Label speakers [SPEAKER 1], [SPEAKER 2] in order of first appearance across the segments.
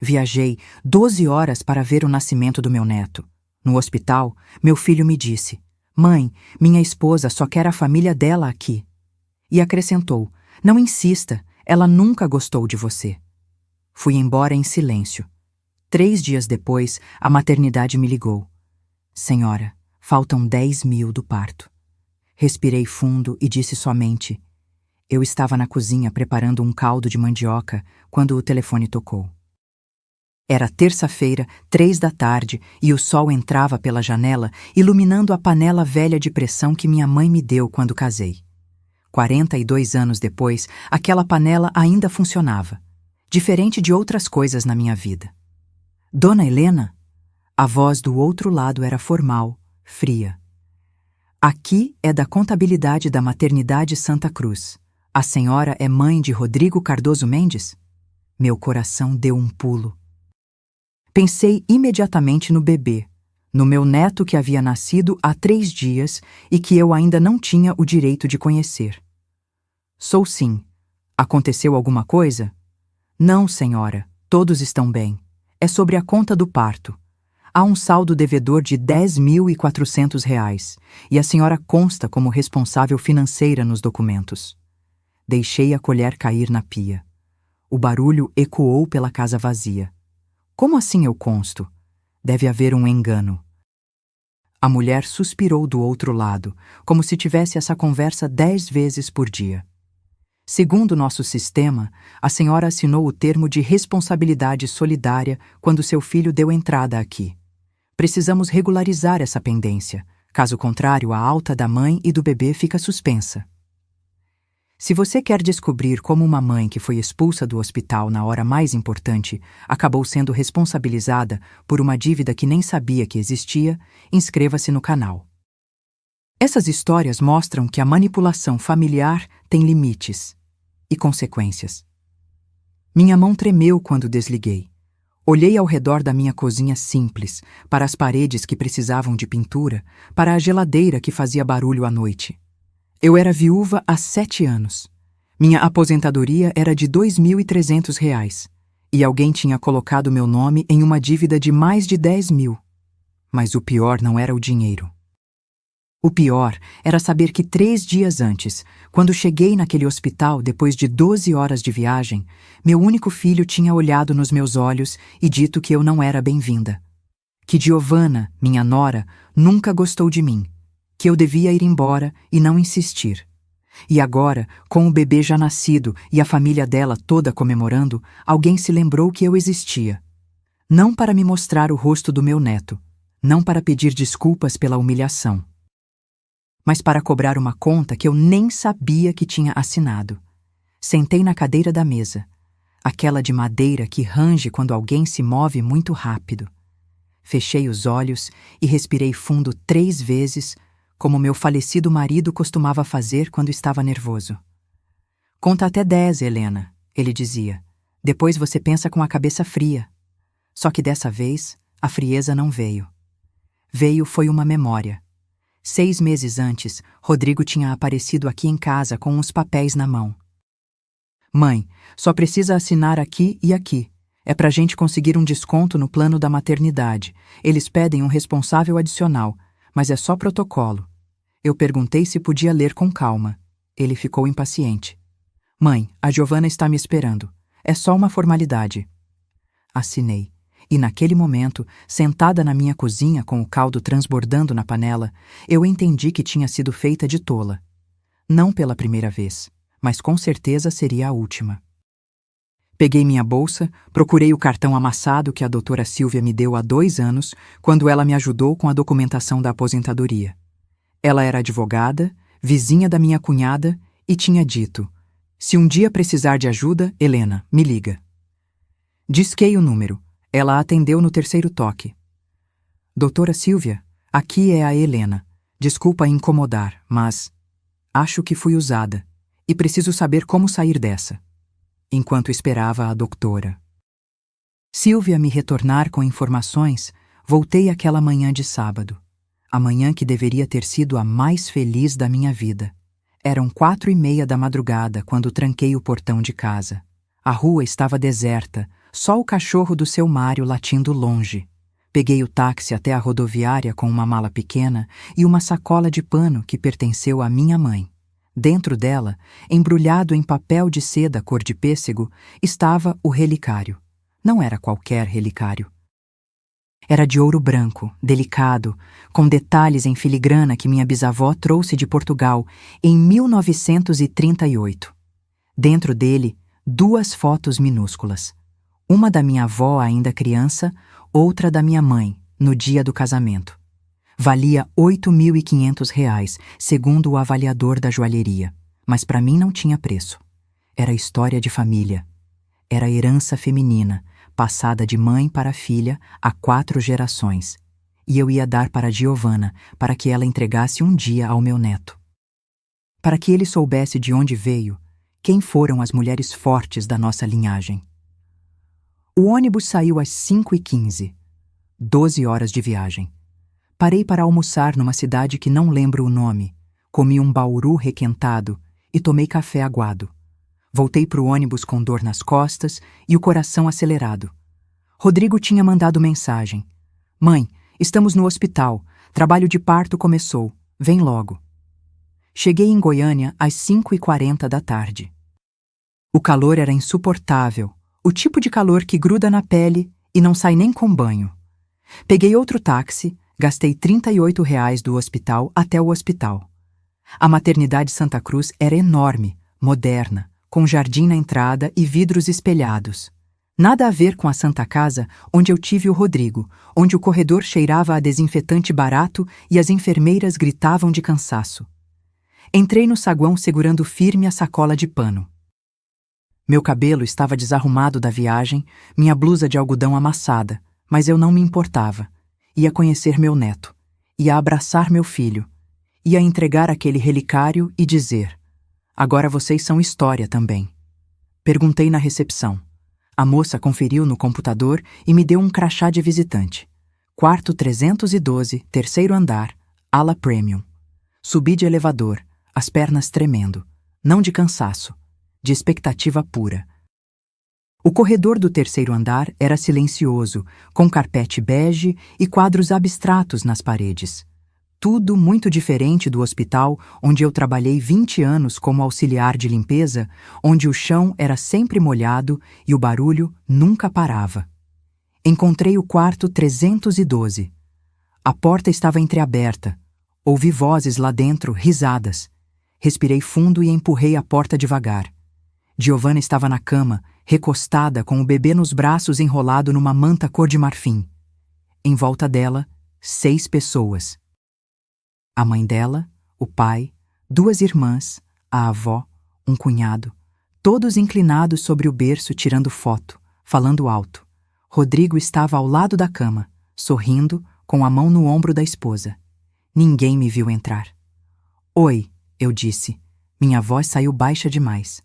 [SPEAKER 1] Viajei 12 horas para ver o nascimento do meu neto. No hospital, meu filho me disse: "Mãe, minha esposa só quer a família dela aqui." E acrescentou: "Não insista, ela nunca gostou de você." Fui embora em silêncio. 3 dias depois, a maternidade me ligou. "Senhora, faltam 10.000 do parto." Respirei fundo e disse somente: "Eu estava na cozinha preparando um caldo de mandioca quando o telefone tocou." Era terça-feira, 3 da tarde, e o sol entrava pela janela, iluminando a panela velha de pressão que minha mãe me deu quando casei. 42 anos depois, aquela panela ainda funcionava, diferente de outras coisas na minha vida. "Dona Helena?" A voz do outro lado era formal, fria. "Aqui é da contabilidade da Maternidade Santa Cruz. A senhora é mãe de Rodrigo Cardoso Mendes?" Meu coração deu um pulo. Pensei imediatamente no bebê, no meu neto que havia nascido há 3 dias e que eu ainda não tinha o direito de conhecer. "Sou sim. Aconteceu alguma coisa?" "Não, senhora. Todos estão bem. É sobre a conta do parto. Há um saldo devedor de R$ 10.400 e a senhora consta como responsável financeira nos documentos." Deixei a colher cair na pia. O barulho ecoou pela casa vazia. "Como assim eu consto? Deve haver um engano." A mulher suspirou do outro lado, como se tivesse essa conversa 10 vezes por dia. "Segundo nosso sistema, a senhora assinou o termo de responsabilidade solidária quando seu filho deu entrada aqui. Precisamos regularizar essa pendência. Caso contrário, a alta da mãe e do bebê fica suspensa." Se você quer descobrir como uma mãe que foi expulsa do hospital na hora mais importante acabou sendo responsabilizada por uma dívida que nem sabia que existia, inscreva-se no canal. Essas histórias mostram que a manipulação familiar tem limites e consequências. Minha mão tremeu quando desliguei. Olhei ao redor da minha cozinha simples, para as paredes que precisavam de pintura, para a geladeira que fazia barulho à noite. Eu era viúva há 7 anos. Minha aposentadoria era de R$ 2.300 e alguém tinha colocado meu nome em uma dívida de mais de 10.000. Mas o pior não era o dinheiro. O pior era saber que 3 dias antes, quando cheguei naquele hospital depois de 12 horas de viagem, meu único filho tinha olhado nos meus olhos e dito que eu não era bem-vinda. Que Giovanna, minha nora, nunca gostou de mim. Que eu devia ir embora e não insistir. E agora, com o bebê já nascido e a família dela toda comemorando, alguém se lembrou que eu existia. Não para me mostrar o rosto do meu neto, não para pedir desculpas pela humilhação, mas para cobrar uma conta que eu nem sabia que tinha assinado. Sentei na cadeira da mesa, aquela de madeira que range quando alguém se move muito rápido. Fechei os olhos e respirei fundo 3 vezes, como meu falecido marido costumava fazer quando estava nervoso. "Conta até 10, Helena", ele dizia. "Depois você pensa com a cabeça fria." Só que dessa vez, a frieza não veio. Veio foi uma memória. 6 meses antes, Rodrigo tinha aparecido aqui em casa com uns papéis na mão. "Mãe, só precisa assinar aqui e aqui. É pra gente conseguir um desconto no plano da maternidade. Eles pedem um responsável adicional, mas é só protocolo." Eu perguntei se podia ler com calma. Ele ficou impaciente. "Mãe, a Giovanna está me esperando. É só uma formalidade." Assinei. E naquele momento, sentada na minha cozinha com o caldo transbordando na panela, eu entendi que tinha sido feita de tola. Não pela primeira vez, mas com certeza seria a última. Peguei minha bolsa, procurei o cartão amassado que a doutora Silvia me deu há 2 anos, quando ela me ajudou com a documentação da aposentadoria. Ela era advogada, vizinha da minha cunhada e tinha dito: "Se um dia precisar de ajuda, Helena, me liga." Disquei o número. Ela atendeu no 3º toque. "Doutora Silvia, aqui é a Helena. Desculpa incomodar, mas acho que fui usada e preciso saber como sair dessa." Enquanto esperava a doutora Silvia me retornar com informações, voltei àquela manhã de sábado. A manhã que deveria ter sido a mais feliz da minha vida. Eram 4:30 da madrugada quando tranquei o portão de casa. A rua estava deserta, só o cachorro do seu Mário latindo longe. Peguei o táxi até a rodoviária com uma mala pequena e uma sacola de pano que pertenceu à minha mãe. Dentro dela, embrulhado em papel de seda cor de pêssego, estava o relicário. Não era qualquer relicário. Era de ouro branco, delicado, com detalhes em filigrana que minha bisavó trouxe de Portugal em 1938. Dentro dele, 2 fotos minúsculas. Uma da minha avó ainda criança, outra da minha mãe, no dia do casamento. Valia R$ 8.500, segundo o avaliador da joalheria, mas para mim não tinha preço. Era história de família. Era herança feminina, passada de mãe para filha há 4 gerações. E eu ia dar para Giovanna, para que ela entregasse um dia ao meu neto. Para que ele soubesse de onde veio, quem foram as mulheres fortes da nossa linhagem. O ônibus saiu às 5h15. 12 horas de viagem. Parei para almoçar numa cidade que não lembro o nome. Comi um bauru requentado e tomei café aguado. Voltei para o ônibus com dor nas costas e o coração acelerado. Rodrigo tinha mandado mensagem. Mãe, estamos no hospital. Trabalho de parto começou. Vem logo. Cheguei em Goiânia às 5h40 da tarde. O calor era insuportável. O tipo de calor que gruda na pele e não sai nem com banho. Peguei outro táxi. Gastei R$ 38 do hospital até o hospital. A maternidade Santa Cruz era enorme, moderna, com jardim na entrada e vidros espelhados. Nada a ver com a Santa Casa onde eu tive o Rodrigo, onde o corredor cheirava a desinfetante barato e as enfermeiras gritavam de cansaço. Entrei no saguão segurando firme a sacola de pano. Meu cabelo estava desarrumado da viagem, minha blusa de algodão amassada, mas eu não me importava. Ia conhecer meu neto, ia abraçar meu filho, ia entregar aquele relicário e dizer: agora vocês são história também. Perguntei na recepção. A moça conferiu no computador e me deu um crachá de visitante. Quarto 312, terceiro andar, ala premium. Subi de elevador, as pernas tremendo, não de cansaço, de expectativa pura. O corredor do terceiro andar era silencioso, com carpete bege e quadros abstratos nas paredes. Tudo muito diferente do hospital onde eu trabalhei 20 anos como auxiliar de limpeza, onde o chão era sempre molhado e o barulho nunca parava. Encontrei o quarto 312. A porta estava entreaberta. Ouvi vozes lá dentro, risadas. Respirei fundo e empurrei a porta devagar. Giovanna estava na cama, recostada com o bebê nos braços enrolado numa manta cor de marfim. Em volta dela, 6 pessoas. A mãe dela, o pai, 2 irmãs, a avó, um cunhado, todos inclinados sobre o berço tirando foto, falando alto. Rodrigo estava ao lado da cama, sorrindo, com a mão no ombro da esposa. Ninguém me viu entrar. Oi, eu disse. Minha voz saiu baixa demais.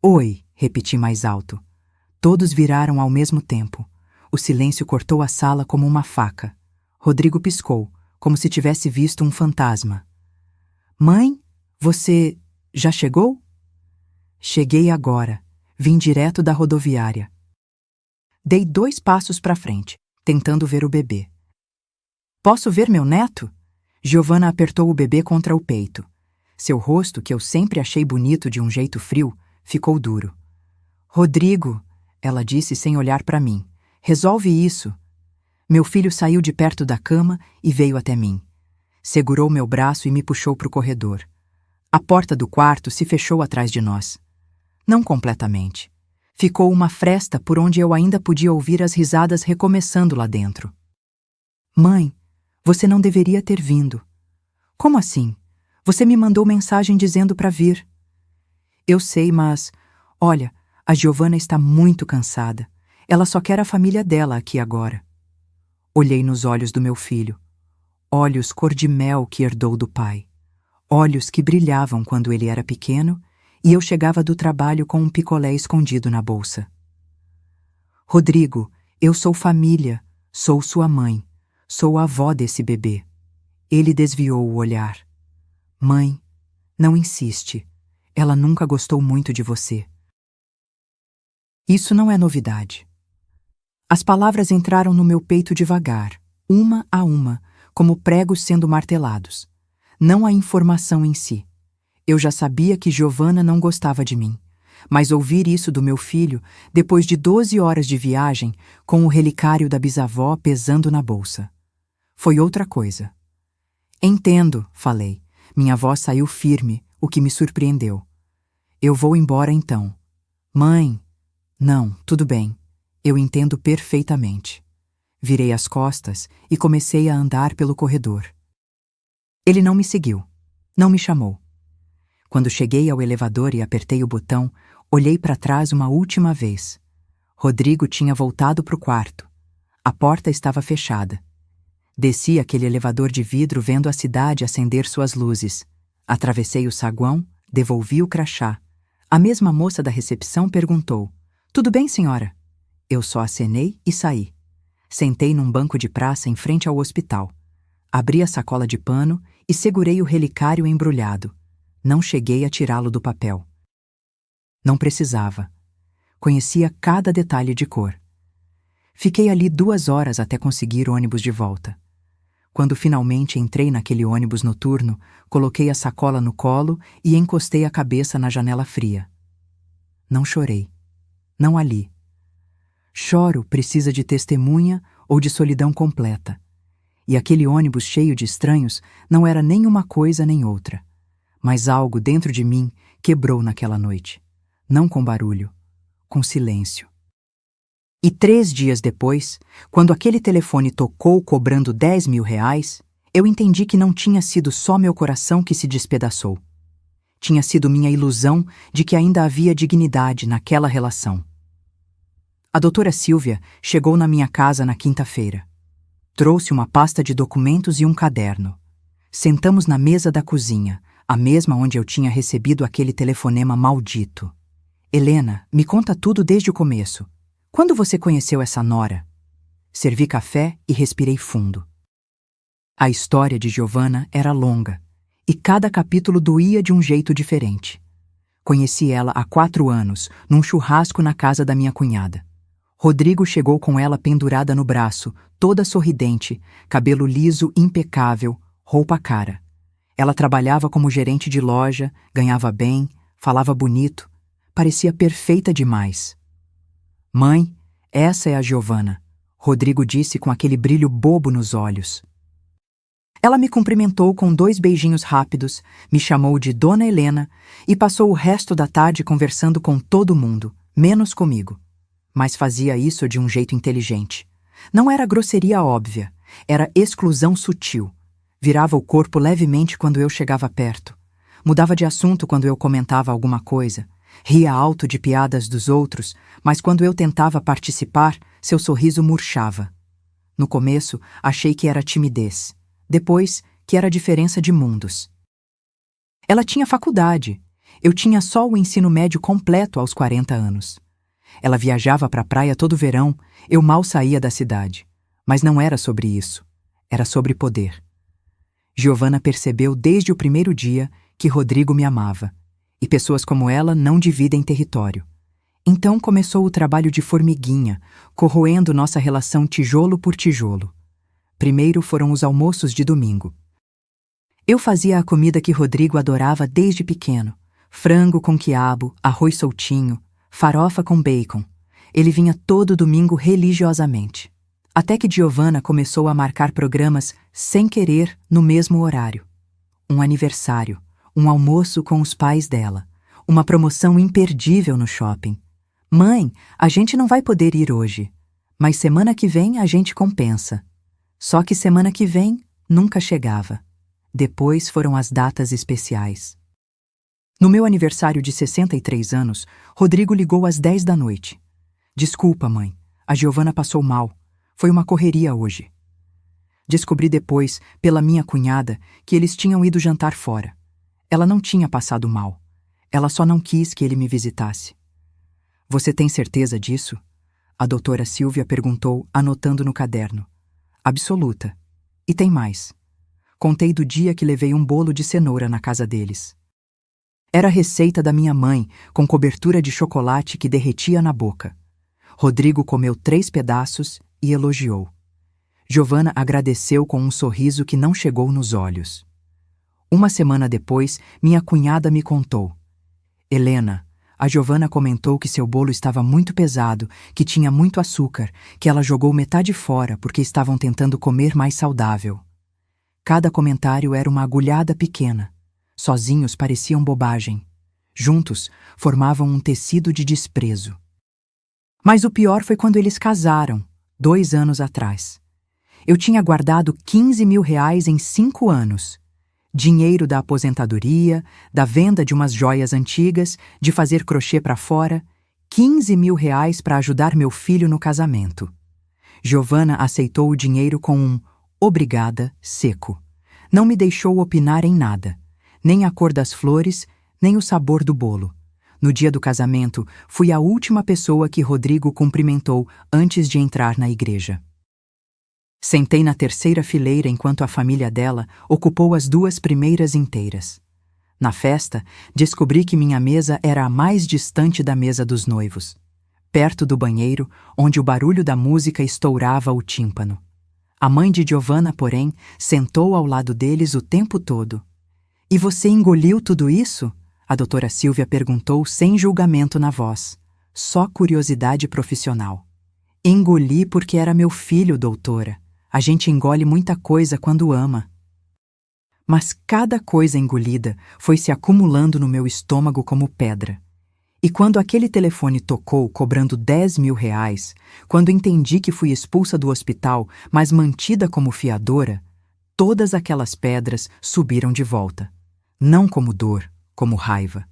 [SPEAKER 1] Oi, repeti mais alto. Todos viraram ao mesmo tempo. O silêncio cortou a sala como uma faca. Rodrigo piscou, como se tivesse visto um fantasma. Mãe, você já chegou? Cheguei agora. Vim direto da rodoviária. Dei 2 passos para frente, tentando ver o bebê. Posso ver meu neto? Giovanna apertou o bebê contra o peito. Seu rosto, que eu sempre achei bonito de um jeito frio, ficou duro. Rodrigo, ela disse sem olhar para mim, resolve isso. Meu filho saiu de perto da cama e veio até mim. Segurou meu braço e me puxou para o corredor. A porta do quarto se fechou atrás de nós. Não completamente. Ficou uma fresta por onde eu ainda podia ouvir as risadas recomeçando lá dentro. Mãe, você não deveria ter vindo. Como assim? Você me mandou mensagem dizendo para vir. Eu sei, mas... Olha, a Giovanna está muito cansada. Ela só quer a família dela aqui agora. Olhei nos olhos do meu filho. Olhos cor de mel que herdou do pai. Olhos que brilhavam quando ele era pequeno e eu chegava do trabalho com um picolé escondido na bolsa. Rodrigo, eu sou família, sou sua mãe, sou a avó desse bebê. Ele desviou o olhar. Mãe, não insiste. Ela nunca gostou muito de você. Isso não é novidade. As palavras entraram no meu peito devagar, uma a uma, como pregos sendo martelados. Não a informação em si. Eu já sabia que Giovanna não gostava de mim, mas ouvir isso do meu filho, depois de 12 horas de viagem, com o relicário da bisavó pesando na bolsa. Foi outra coisa. Entendo, falei. Minha voz saiu firme, o que me surpreendeu. Eu vou embora então. Mãe. Não, tudo bem. Eu entendo perfeitamente. Virei as costas e comecei a andar pelo corredor. Ele não me seguiu. Não me chamou. Quando cheguei ao elevador e apertei o botão, olhei para trás uma última vez. Rodrigo tinha voltado para o quarto. A porta estava fechada. Desci aquele elevador de vidro vendo a cidade acender suas luzes. Atravessei o saguão, devolvi o crachá. A mesma moça da recepção perguntou: "Tudo bem, senhora?" Eu só acenei e saí. Sentei num banco de praça em frente ao hospital. Abri a sacola de pano e segurei o relicário embrulhado. Não cheguei a tirá-lo do papel. Não precisava. Conhecia cada detalhe de cor. Fiquei ali 2 horas até conseguir o ônibus de volta. Quando finalmente entrei naquele ônibus noturno, coloquei a sacola no colo e encostei a cabeça na janela fria. Não chorei. Não ali. Choro precisa de testemunha ou de solidão completa. E aquele ônibus cheio de estranhos não era nem uma coisa nem outra. Mas algo dentro de mim quebrou naquela noite. Não com barulho, com silêncio. E 3 dias depois, quando aquele telefone tocou cobrando R$ 10.000, eu entendi que não tinha sido só meu coração que se despedaçou. Tinha sido minha ilusão de que ainda havia dignidade naquela relação. A doutora Silvia chegou na minha casa na quinta-feira. Trouxe uma pasta de documentos e um caderno. Sentamos na mesa da cozinha, a mesma onde eu tinha recebido aquele telefonema maldito. Helena, me conta tudo desde o começo. Quando você conheceu essa nora? Servi café e respirei fundo. A história de Giovanna era longa, e cada capítulo doía de um jeito diferente. Conheci ela há 4 anos, num churrasco na casa da minha cunhada. Rodrigo chegou com ela pendurada no braço, toda sorridente, cabelo liso impecável, roupa cara. Ela trabalhava como gerente de loja, ganhava bem, falava bonito, parecia perfeita demais. Mãe, essa é a Giovanna, Rodrigo disse com aquele brilho bobo nos olhos. Ela me cumprimentou com 2 beijinhos rápidos, me chamou de Dona Helena e passou o resto da tarde conversando com todo mundo, menos comigo. Mas fazia isso de um jeito inteligente. Não era grosseria óbvia, era exclusão sutil. Virava o corpo levemente quando eu chegava perto. Mudava de assunto quando eu comentava alguma coisa. Ria alto de piadas dos outros, mas quando eu tentava participar, seu sorriso murchava. No começo, achei que era timidez. Depois, que era diferença de mundos. Ela tinha faculdade. Eu tinha só o ensino médio completo aos 40 anos. Ela viajava para a praia todo verão, eu mal saía da cidade. Mas não era sobre isso. Era sobre poder. Giovanna percebeu desde o primeiro dia que Rodrigo me amava. E pessoas como ela não dividem território. Então começou o trabalho de formiguinha, corroendo nossa relação tijolo por tijolo. Primeiro foram os almoços de domingo. Eu fazia a comida que Rodrigo adorava desde pequeno. Frango com quiabo, arroz soltinho, farofa com bacon. Ele vinha todo domingo religiosamente. Até que Giovanna começou a marcar programas sem querer no mesmo horário. Um aniversário, um almoço com os pais dela, uma promoção imperdível no shopping. Mãe, a gente não vai poder ir hoje, mas semana que vem a gente compensa. Só que semana que vem nunca chegava. Depois foram as datas especiais. No meu aniversário de 63 anos, Rodrigo ligou às 10 da noite. Desculpa, mãe, a Giovanna passou mal. Foi uma correria hoje. Descobri depois, pela minha cunhada, que eles tinham ido jantar fora. Ela não tinha passado mal. Ela só não quis que ele me visitasse. Você tem certeza disso? A doutora Silvia perguntou, anotando no caderno. Absoluta. E tem mais. Contei do dia que levei um bolo de cenoura na casa deles. Era a receita da minha mãe, com cobertura de chocolate que derretia na boca. Rodrigo comeu 3 pedaços e elogiou. Giovanna agradeceu com um sorriso que não chegou nos olhos. Uma semana depois, minha cunhada me contou. Helena, a Giovanna comentou que seu bolo estava muito pesado, que tinha muito açúcar, que ela jogou metade fora porque estavam tentando comer mais saudável. Cada comentário era uma agulhada pequena. Sozinhos pareciam bobagem. Juntos, formavam um tecido de desprezo. Mas o pior foi quando eles casaram, 2 anos atrás. Eu tinha guardado 15 mil reais em 5 anos. Dinheiro da aposentadoria, da venda de umas joias antigas, de fazer crochê para fora, 15 mil reais para ajudar meu filho no casamento. Giovanna aceitou o dinheiro com um obrigada seco. Não me deixou opinar em nada, nem a cor das flores, nem o sabor do bolo. No dia do casamento, fui a última pessoa que Rodrigo cumprimentou antes de entrar na igreja. Sentei na 3ª fileira enquanto a família dela ocupou as 2 primeiras inteiras. Na festa, descobri que minha mesa era a mais distante da mesa dos noivos, perto do banheiro, onde o barulho da música estourava o tímpano. A mãe de Giovanna, porém, sentou ao lado deles o tempo todo. — E você engoliu tudo isso? A doutora Silvia perguntou sem julgamento na voz. Só curiosidade profissional. — Engoli porque era meu filho, doutora. A gente engole muita coisa quando ama. Mas cada coisa engolida foi se acumulando no meu estômago como pedra. E quando aquele telefone tocou cobrando 10 mil reais, quando entendi que fui expulsa do hospital, mas mantida como fiadora, todas aquelas pedras subiram de volta. Não como dor, como raiva.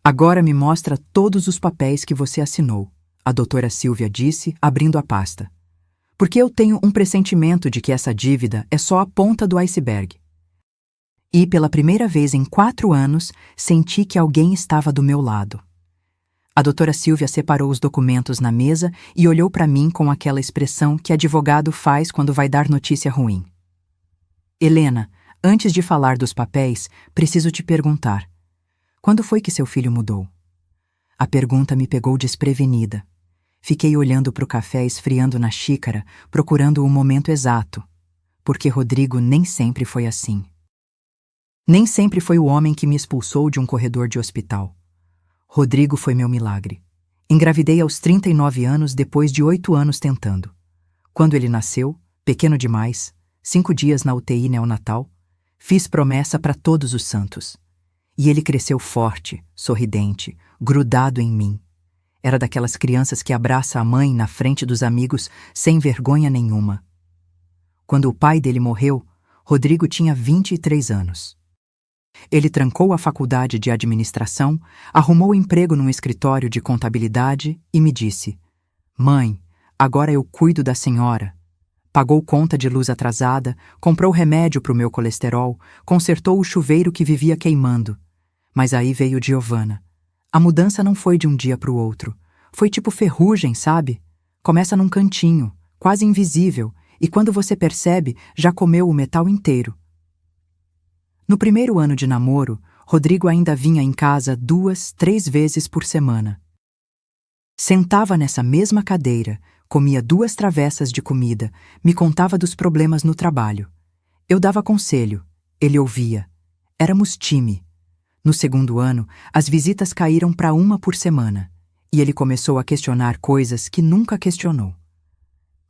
[SPEAKER 1] Agora me mostra todos os papéis que você assinou, a doutora Silvia disse, abrindo a pasta. Porque eu tenho um pressentimento de que essa dívida é só a ponta do iceberg. E, pela primeira vez em 4 anos, senti que alguém estava do meu lado. A doutora Silvia separou os documentos na mesa e olhou para mim com aquela expressão que advogado faz quando vai dar notícia ruim. Helena, antes de falar dos papéis, preciso te perguntar. Quando foi que seu filho mudou? A pergunta me pegou desprevenida. Fiquei olhando para o café esfriando na xícara, procurando o momento exato, porque Rodrigo nem sempre foi assim. Nem sempre foi o homem que me expulsou de um corredor de hospital. Rodrigo foi meu milagre. Engravidei aos 39 anos depois de 8 anos tentando. Quando ele nasceu, pequeno demais, 5 dias na UTI neonatal, fiz promessa para todos os santos. E ele cresceu forte, sorridente, grudado em mim. Era daquelas crianças que abraça a mãe na frente dos amigos sem vergonha nenhuma. Quando o pai dele morreu, Rodrigo tinha 23 anos. Ele trancou a faculdade de administração, arrumou emprego num escritório de contabilidade e me disse: Mãe, agora eu cuido da senhora. Pagou conta de luz atrasada, comprou remédio para o meu colesterol, consertou o chuveiro que vivia queimando. Mas aí veio Giovanna. A mudança não foi de um dia para o outro. Foi tipo ferrugem, sabe? Começa num cantinho, quase invisível, e quando você percebe, já comeu o metal inteiro. No primeiro ano de namoro, Rodrigo ainda vinha em casa 2, 3 vezes por semana. Sentava nessa mesma cadeira, comia 2 travessas de comida, me contava dos problemas no trabalho. Eu dava conselho, ele ouvia. Éramos time. No segundo ano, as visitas caíram para 1 por semana, e ele começou a questionar coisas que nunca questionou.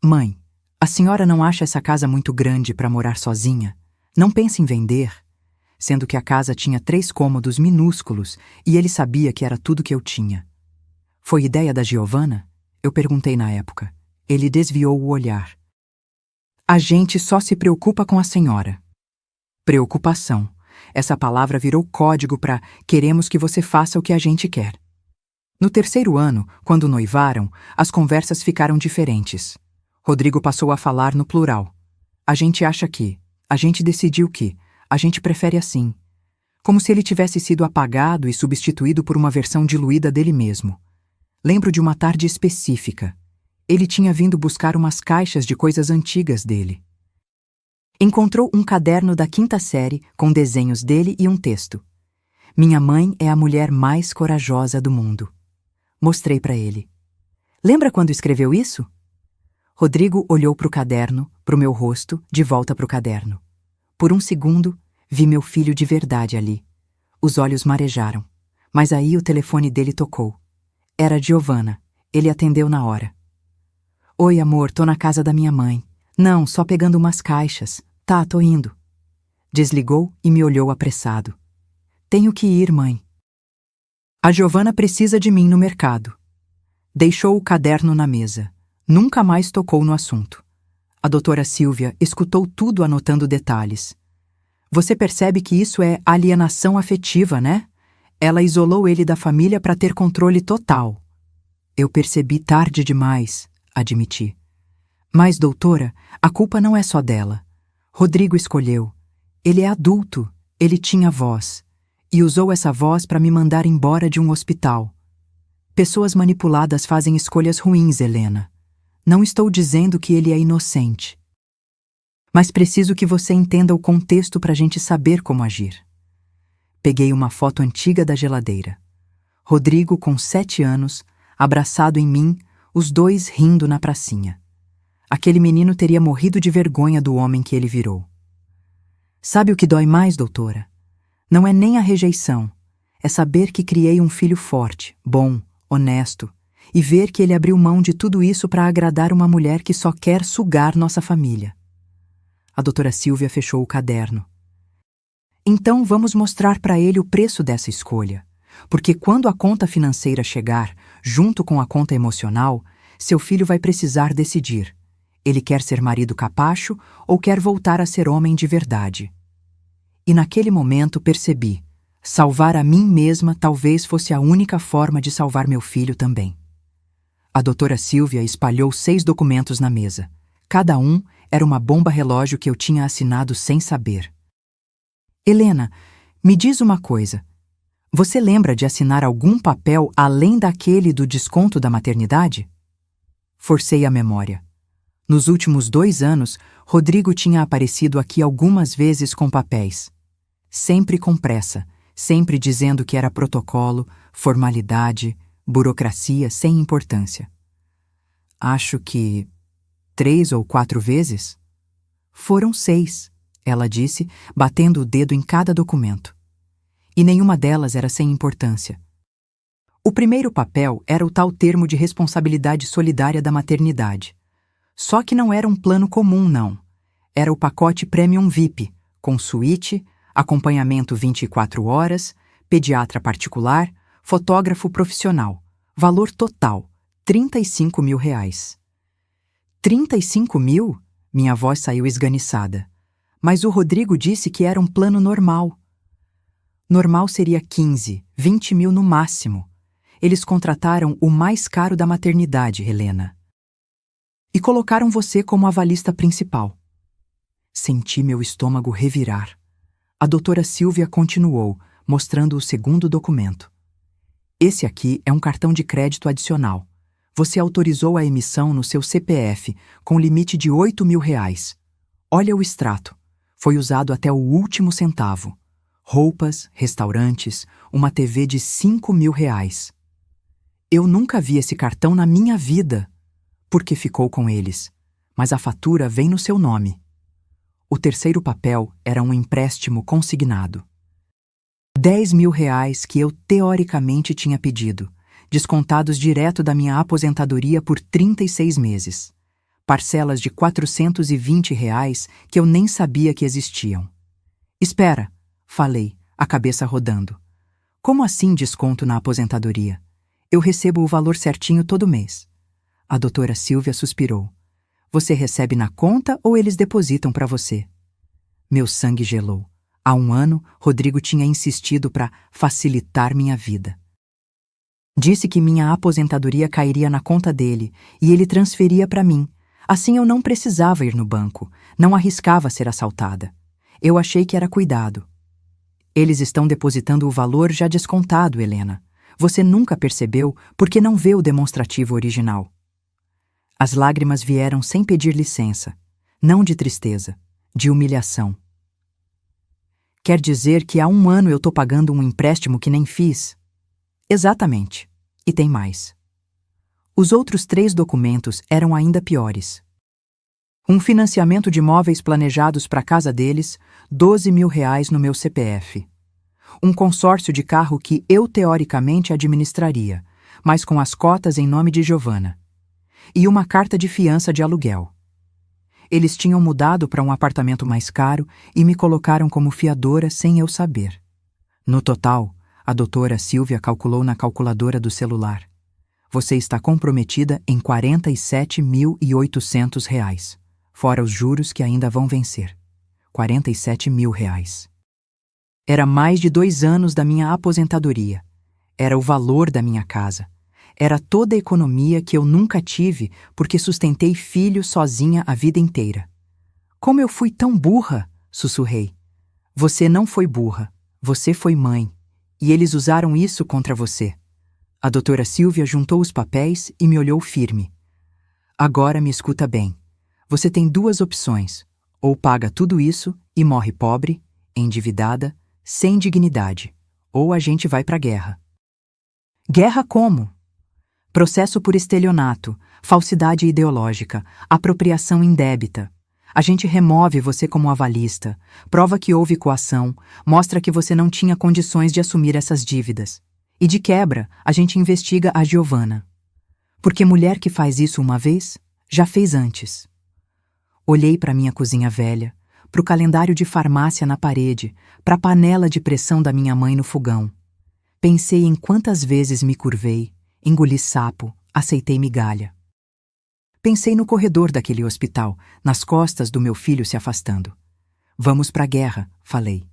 [SPEAKER 1] Mãe, a senhora não acha essa casa muito grande para morar sozinha? Não pensa em vender? Sendo que a casa tinha 3 cômodos minúsculos e ele sabia que era tudo que eu tinha. Foi ideia da Giovanna? Eu perguntei na época. Ele desviou o olhar. A gente só se preocupa com a senhora. Preocupação. Essa palavra virou código para queremos que você faça o que a gente quer. No terceiro ano, quando noivaram, as conversas ficaram diferentes. Rodrigo passou a falar no plural. A gente acha que, a gente decidiu que, a gente prefere assim. Como se ele tivesse sido apagado e substituído por uma versão diluída dele mesmo. Lembro de uma tarde específica. Ele tinha vindo buscar umas caixas de coisas antigas dele. Encontrou um caderno da 5ª série com desenhos dele e um texto. Minha mãe é a mulher mais corajosa do mundo. Mostrei para ele. Lembra quando escreveu isso? Rodrigo olhou para o caderno, para o meu rosto, de volta para o caderno. Por um segundo, vi meu filho de verdade ali. Os olhos marejaram. Mas aí o telefone dele tocou. Era Giovanna. Ele atendeu na hora. Oi, amor, tô na casa da minha mãe. Não, só pegando umas caixas. Tá, tô indo. Desligou e me olhou apressado. Tenho que ir, mãe. A Giovanna precisa de mim no mercado. Deixou o caderno na mesa. Nunca mais tocou no assunto. A doutora Silvia escutou tudo anotando detalhes. Você percebe que isso é alienação afetiva, né? Ela isolou ele da família para ter controle total. Eu percebi tarde demais, admiti. Mas, doutora, a culpa não é só dela. Rodrigo escolheu. Ele é adulto, ele tinha voz. E usou essa voz para me mandar embora de um hospital. Pessoas manipuladas fazem escolhas ruins, Helena. Não estou dizendo que ele é inocente. Mas preciso que você entenda o contexto para a gente saber como agir. Peguei uma foto antiga da geladeira. Rodrigo, com 7 anos, abraçado em mim, os dois rindo na pracinha. Aquele menino teria morrido de vergonha do homem que ele virou. Sabe o que dói mais, doutora? Não é nem a rejeição. É saber que criei um filho forte, bom, honesto, e ver que ele abriu mão de tudo isso para agradar uma mulher que só quer sugar nossa família. A doutora Silvia fechou o caderno. Então vamos mostrar para ele o preço dessa escolha, porque quando a conta financeira chegar, junto com a conta emocional, seu filho vai precisar decidir. Ele quer ser marido capacho ou quer voltar a ser homem de verdade. E naquele momento percebi, salvar a mim mesma talvez fosse a única forma de salvar meu filho também. A doutora Silvia espalhou 6 documentos na mesa. Cada um era uma bomba relógio que eu tinha assinado sem saber. Helena, me diz uma coisa. Você lembra de assinar algum papel além daquele do desconto da maternidade? Forcei a memória. Nos últimos 2 anos, Rodrigo tinha aparecido aqui algumas vezes com papéis. Sempre com pressa, sempre dizendo que era protocolo, formalidade, burocracia sem importância. Acho que 3 ou 4 vezes? Foram 6, ela disse, batendo o dedo em cada documento. E nenhuma delas era sem importância. O primeiro papel era o tal termo de responsabilidade solidária da maternidade. Só que não era um plano comum, não. Era o pacote Premium VIP, com suíte, acompanhamento 24 horas, pediatra particular, fotógrafo profissional. Valor total, R$35 mil. 35 mil? Minha voz saiu esganiçada. Mas o Rodrigo disse que era um plano normal. Normal seria 15, 20 mil no máximo. Eles contrataram o mais caro da maternidade, Helena. E colocaram você como avalista principal. Senti meu estômago revirar. A doutora Silvia continuou, mostrando o segundo documento. Esse aqui é um cartão de crédito adicional. Você autorizou a emissão no seu CPF, com limite de R$8 mil. Olha o extrato. Foi usado até o último centavo. Roupas, restaurantes, uma TV de R$5 mil. Eu nunca vi esse cartão na minha vida. Porque ficou com eles. Mas a fatura vem no seu nome. O terceiro papel era um empréstimo consignado. R$10 mil que eu teoricamente tinha pedido, descontados direto da minha aposentadoria por 36 meses. Parcelas de R$420 que eu nem sabia que existiam. Espera, falei, a cabeça rodando. Como assim desconto na aposentadoria? Eu recebo o valor certinho todo mês. A doutora Silvia suspirou. Você recebe na conta ou eles depositam para você? Meu sangue gelou. Há 1 ano, Rodrigo tinha insistido para facilitar minha vida. Disse que minha aposentadoria cairia na conta dele e ele transferia para mim. Assim eu não precisava ir no banco, não arriscava ser assaltada. Eu achei que era cuidado. Eles estão depositando o valor já descontado, Helena. Você nunca percebeu porque não vê o demonstrativo original. As lágrimas vieram sem pedir licença, não de tristeza, de humilhação. Quer dizer que há 1 ano eu estou pagando um empréstimo que nem fiz? Exatamente. E tem mais. Os outros 3 documentos eram ainda piores. Um financiamento de móveis planejados para a casa deles, R$ 12.000 no meu CPF. Um consórcio de carro que eu teoricamente administraria, mas com as cotas em nome de Giovanna. E uma carta de fiança de aluguel. Eles tinham mudado para um apartamento mais caro e me colocaram como fiadora sem eu saber. No total, a doutora Silvia calculou na calculadora do celular. Você está comprometida em R$ 47.800, fora os juros que ainda vão vencer. R$ 47.000. Era mais de 2 anos da minha aposentadoria. Era o valor da minha casa. Era toda a economia que eu nunca tive porque sustentei filho sozinha a vida inteira. Como eu fui tão burra, sussurrei. Você não foi burra, você foi mãe, e eles usaram isso contra você. A doutora Silvia juntou os papéis e me olhou firme. Agora me escuta bem. Você tem 2 opções. Ou paga tudo isso e morre pobre, endividada, sem dignidade. Ou a gente vai pra guerra. Guerra como? Processo por estelionato, falsidade ideológica, apropriação indébita. A gente remove você como avalista, prova que houve coação, mostra que você não tinha condições de assumir essas dívidas. E de quebra, a gente investiga a Giovanna. Porque mulher que faz isso uma vez, já fez antes. Olhei para minha cozinha velha, para o calendário de farmácia na parede, para a panela de pressão da minha mãe no fogão. Pensei em quantas vezes me curvei, engoli sapo, aceitei migalha. Pensei no corredor daquele hospital, nas costas do meu filho se afastando. Vamos para a guerra, falei.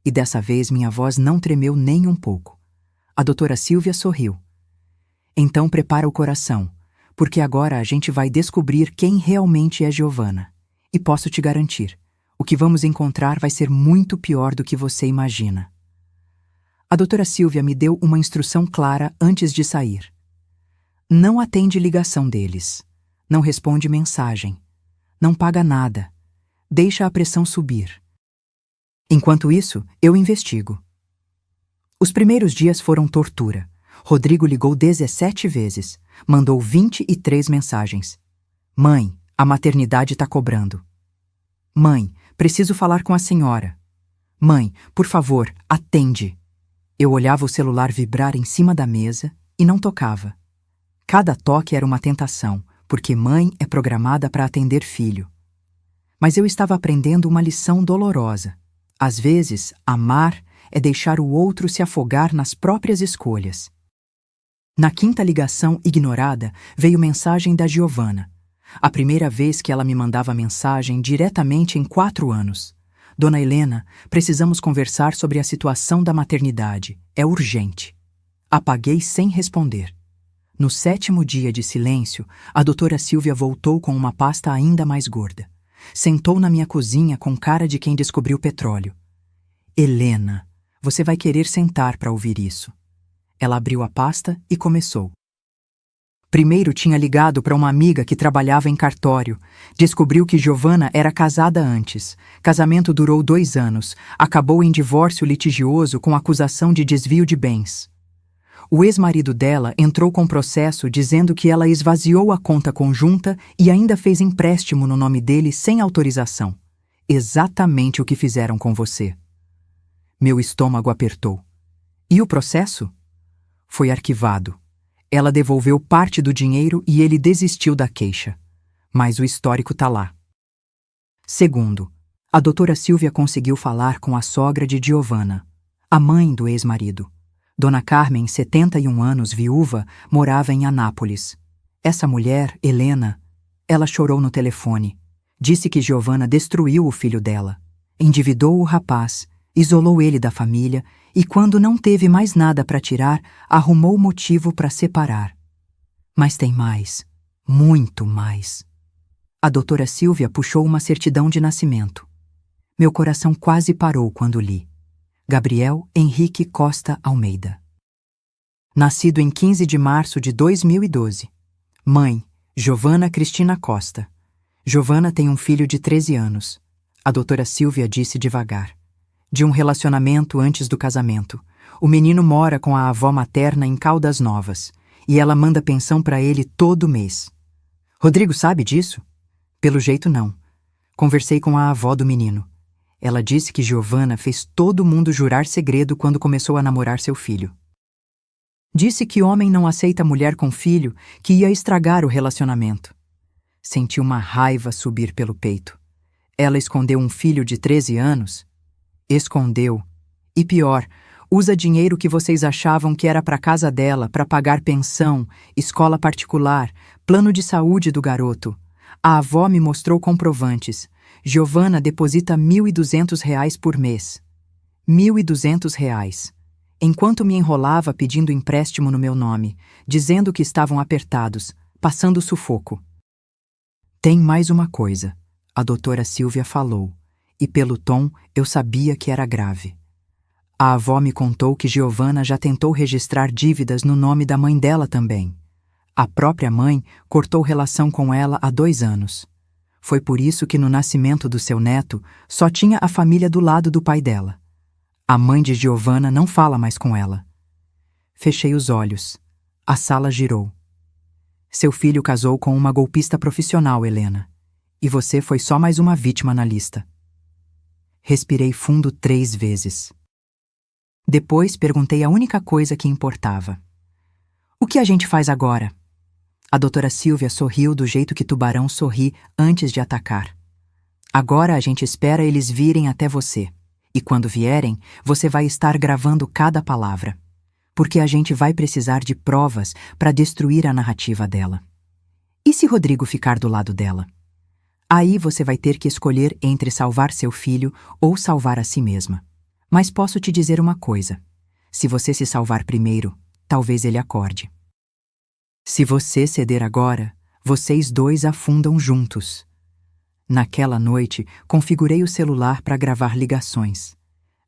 [SPEAKER 1] E dessa vez minha voz não tremeu nem um pouco. A doutora Silvia sorriu. Então prepara o coração, porque agora a gente vai descobrir quem realmente é Giovanna. E posso te garantir, o que vamos encontrar vai ser muito pior do que você imagina. A doutora Silvia me deu uma instrução clara antes de sair. Não atende ligação deles. Não responde mensagem. Não paga nada. Deixa a pressão subir. Enquanto isso, eu investigo. Os primeiros dias foram tortura. Rodrigo ligou 17 vezes. Mandou 23 mensagens. Mãe, a maternidade tá cobrando. Mãe, preciso falar com a senhora. Mãe, por favor, atende. Eu olhava o celular vibrar em cima da mesa e não tocava. Cada toque era uma tentação, porque mãe é programada para atender filho. Mas eu estava aprendendo uma lição dolorosa. Às vezes, amar é deixar o outro se afogar nas próprias escolhas. Na 5ª ligação ignorada, veio mensagem da Giovanna. A primeira vez que ela me mandava mensagem diretamente em 4 anos. Dona Helena, precisamos conversar sobre a situação da maternidade. É urgente. Apaguei sem responder. No 7º dia de silêncio, a doutora Silvia voltou com uma pasta ainda mais gorda. Sentou na minha cozinha com cara de quem descobriu petróleo. Helena, você vai querer sentar para ouvir isso. Ela abriu a pasta e começou. Primeiro tinha ligado para uma amiga que trabalhava em cartório. Descobriu que Giovanna era casada antes. Casamento durou 2 anos. Acabou em divórcio litigioso com acusação de desvio de bens. O ex-marido dela entrou com processo dizendo que ela esvaziou a conta conjunta e ainda fez empréstimo no nome dele sem autorização. Exatamente o que fizeram com você. Meu estômago apertou. E o processo? Foi arquivado. Ela devolveu parte do dinheiro e ele desistiu da queixa. Mas o histórico tá lá. Segundo, a doutora Silvia conseguiu falar com a sogra de Giovanna, a mãe do ex-marido. Dona Carmen, 71 anos, viúva, morava em Anápolis. Essa mulher, Helena, ela chorou no telefone. Disse que Giovanna destruiu o filho dela. Endividou o rapaz, isolou ele da família e, quando não teve mais nada para tirar, arrumou motivo para separar. Mas tem mais, muito mais. A doutora Silvia puxou uma certidão de nascimento. Meu coração quase parou quando li. Gabriel Henrique Costa Almeida. Nascido em 15 de março de 2012. Mãe, Giovanna Cristina Costa. Giovanna tem um filho de 13 anos. A doutora Silvia disse devagar. De um relacionamento antes do casamento. O menino mora com a avó materna em Caldas Novas. e ela manda pensão para ele todo mês. Rodrigo sabe disso? Pelo jeito não. Conversei com a avó do menino. Ela disse que Giovanna fez todo mundo jurar segredo quando começou a namorar seu filho. Disse que homem não aceita mulher com filho, que ia estragar o relacionamento. Senti uma raiva subir pelo peito. Ela escondeu um filho de 13 anos? Escondeu. E pior, usa dinheiro que vocês achavam que era para casa dela para pagar pensão, escola particular, plano de saúde do garoto. A avó me mostrou comprovantes. Giovanna deposita R$ 1.200 por mês. R$ 1.200. Enquanto me enrolava pedindo empréstimo no meu nome, dizendo que estavam apertados, passando sufoco. Tem mais uma coisa, a doutora Silvia falou, e pelo tom eu sabia que era grave. A avó me contou que Giovanna já tentou registrar dívidas no nome da mãe dela também. A própria mãe cortou relação com ela há 2 anos. Foi por isso que no nascimento do seu neto só tinha a família do lado do pai dela. A mãe de Giovanna não fala mais com ela. Fechei os olhos. A sala girou. Seu filho casou com uma golpista profissional, Helena. E você foi só mais uma vítima na lista. Respirei fundo 3 vezes. Depois perguntei a única coisa que importava. O que a gente faz agora? A doutora Silvia sorriu do jeito que tubarão sorri antes de atacar. Agora a gente espera eles virem até você. E quando vierem, você vai estar gravando cada palavra. Porque a gente vai precisar de provas para destruir a narrativa dela. E se Rodrigo ficar do lado dela? Aí você vai ter que escolher entre salvar seu filho ou salvar a si mesma. Mas posso te dizer uma coisa. Se você se salvar primeiro, talvez ele acorde. Se você ceder agora, vocês 2 afundam juntos. Naquela noite, configurei o celular para gravar ligações.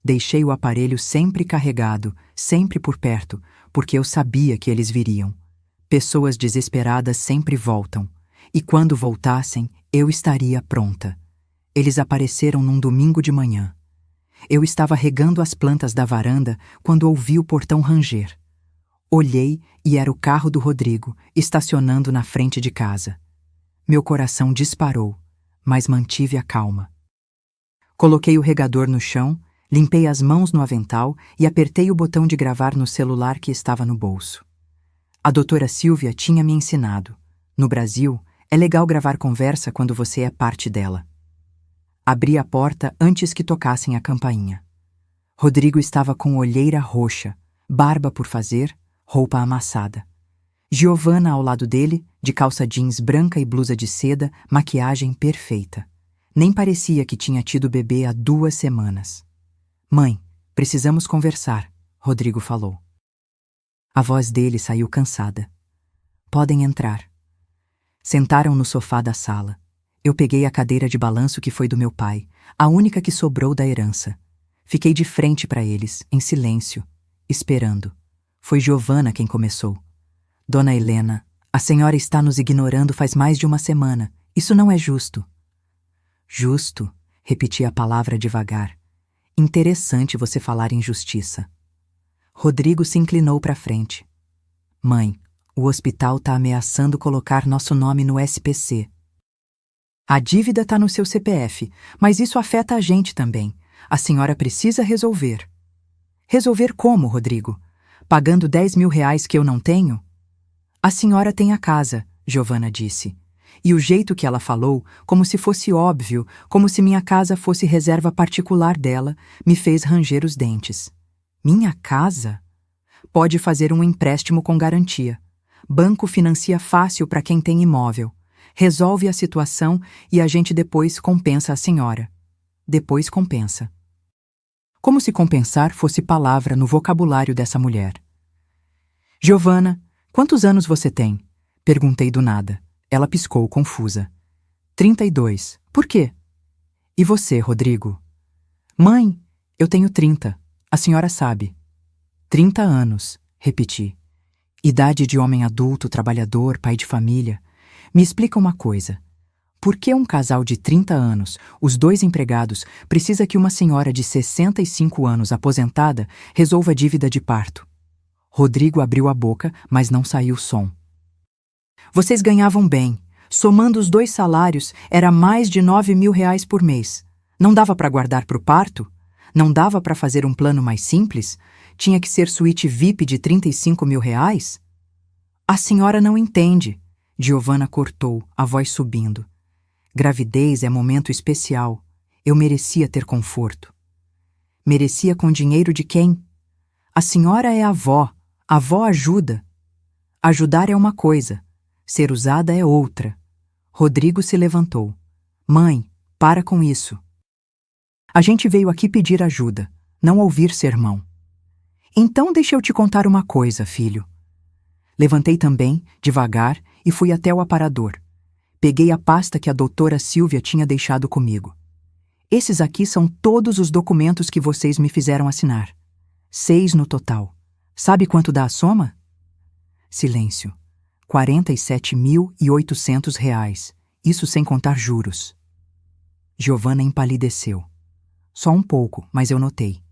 [SPEAKER 1] Deixei o aparelho sempre carregado, sempre por perto, porque eu sabia que eles viriam. Pessoas desesperadas sempre voltam, e quando voltassem, eu estaria pronta. Eles apareceram num domingo de manhã. Eu estava regando as plantas da varanda quando ouvi o portão ranger. Olhei e era o carro do Rodrigo, estacionando na frente de casa. Meu coração disparou, mas mantive a calma. Coloquei o regador no chão, limpei as mãos no avental e apertei o botão de gravar no celular que estava no bolso. A doutora Silvia tinha me ensinado. No Brasil, é legal gravar conversa quando você é parte dela. Abri a porta antes que tocassem a campainha. Rodrigo estava com olheira roxa, barba por fazer, roupa amassada. Giovanna ao lado dele, de calça jeans branca e blusa de seda, maquiagem perfeita. Nem parecia que tinha tido bebê há 2 semanas. Mãe, precisamos conversar, Rodrigo falou. A voz dele saiu cansada. Podem entrar. Sentaram no sofá da sala. Eu peguei a cadeira de balanço que foi do meu pai, a única que sobrou da herança. Fiquei de frente para eles, em silêncio, esperando. Foi Giovanna quem começou. Dona Helena, a senhora está nos ignorando faz mais de 1 semana. Isso não é justo. Justo, repeti a palavra devagar. Interessante você falar em justiça. Rodrigo se inclinou para frente. Mãe, o hospital está ameaçando colocar nosso nome no SPC. A dívida está no seu CPF, mas isso afeta a gente também. A senhora precisa resolver. Resolver como, Rodrigo? Pagando R$ 10.000 que eu não tenho? A senhora tem a casa, Giovanna disse. E o jeito que ela falou, como se fosse óbvio, como se minha casa fosse reserva particular dela, me fez ranger os dentes. Minha casa? Pode fazer um empréstimo com garantia. Banco financia fácil para quem tem imóvel. Resolve a situação e a gente depois compensa a senhora. Depois compensa. Como se compensar fosse palavra no vocabulário dessa mulher. Giovanna, quantos anos você tem? Perguntei do nada. Ela piscou, confusa. 32. Por quê? E você, Rodrigo? Mãe, eu tenho 30. A senhora sabe. 30 anos, repeti. Idade de homem adulto, trabalhador, pai de família. Me explica uma coisa. Por que um casal de 30 anos, os 2 empregados, precisa que uma senhora de 65 anos aposentada resolva a dívida de parto? Rodrigo abriu a boca, mas não saiu som. Vocês ganhavam bem. Somando os 2 salários, era mais de 9 mil reais por mês. Não dava para guardar para o parto? Não dava para fazer um plano mais simples? Tinha que ser suíte VIP de 35 mil reais? A senhora não entende. Giovanna cortou, a voz subindo. Gravidez é momento especial. Eu merecia ter conforto. Merecia com dinheiro de quem? A senhora é avó. A avó ajuda. Ajudar é uma coisa. Ser usada é outra. Rodrigo se levantou. Mãe, para com isso. A gente veio aqui pedir ajuda, não ouvir sermão. Então deixa eu te contar uma coisa, filho. Levantei também, devagar, e fui até o aparador. Peguei a pasta que a doutora Silvia tinha deixado comigo. Esses aqui são todos os documentos que vocês me fizeram assinar. 6 no total. Sabe quanto dá a soma? Silêncio. 47.800 reais. Isso sem contar juros. Giovanna empalideceu. Só um pouco, mas eu notei.